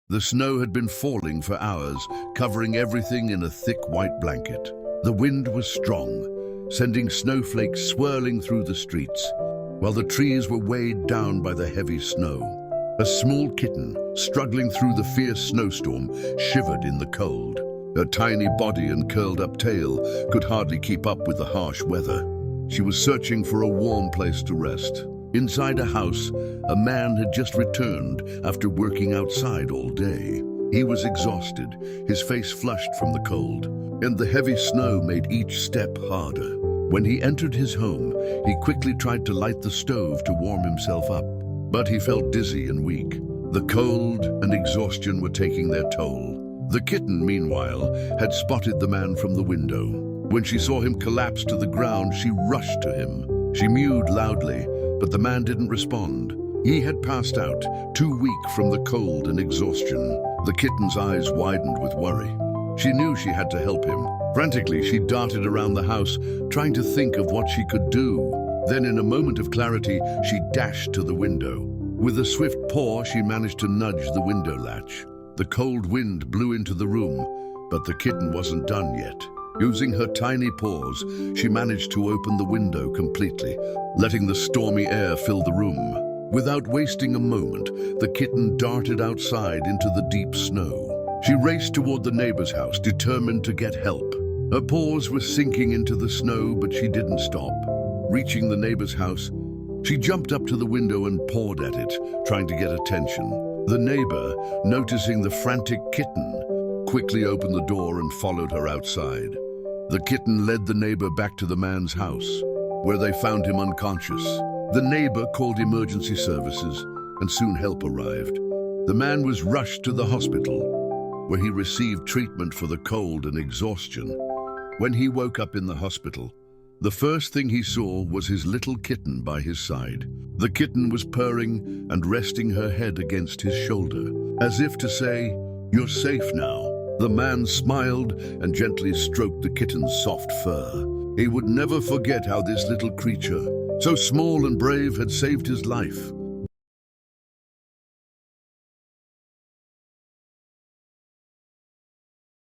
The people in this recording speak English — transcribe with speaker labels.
Speaker 1: The snow had been falling for hours, covering everything in a thick white blanket. The wind was strong, sending snowflakes swirling through the streets, while the trees were weighed down by the heavy snow. A small kitten, struggling through the fierce snowstorm, shivered in the cold. Her tiny body and curled-up tail could hardly keep up with the harsh weather. She was searching for a warm place to rest. Inside a house, a man had just returned after working outside all day. He was exhausted, his face flushed from the cold, and the heavy snow made each step harder. When he entered his home, he quickly tried to light the stove to warm himself up, but he felt dizzy and weak. The cold and exhaustion were taking their toll. The kitten, meanwhile, had spotted the man from the window. When she saw him collapse to the ground, she rushed to him. She mewed loudly, but the man didn't respond. He had passed out, too weak from the cold and exhaustion. The kitten's eyes widened with worry. She knew she had to help him. Frantically, she darted around the house, trying to think of what she could do. Then, in a moment of clarity, she dashed to the window. With a swift paw, she managed to nudge the window latch. The cold wind blew into the room, but the kitten wasn't done yet. Using her tiny paws, she managed to open the window completely, letting the stormy air fill the room. Without wasting a moment, the kitten darted outside into the deep snow. She raced toward the neighbor's house, determined to get help. Her paws were sinking into the snow, but she didn't stop. Reaching the neighbor's house, she jumped up to the window and pawed at it, trying to get attention. The neighbor, noticing the frantic kitten, quickly opened the door and followed her outside. The kitten led the neighbor back to the man's house, where they found him unconscious. The neighbor called emergency services, and soon help arrived. The man was rushed to the hospital, where he received treatment for the cold and exhaustion. When he woke up in the hospital, the first thing he saw was his little kitten by his side. The kitten was purring and resting her head against his shoulder, as if to say, "You're safe now." The man smiled and gently stroked the kitten's soft fur. He would never forget how this little creature, so small and brave, had saved his life.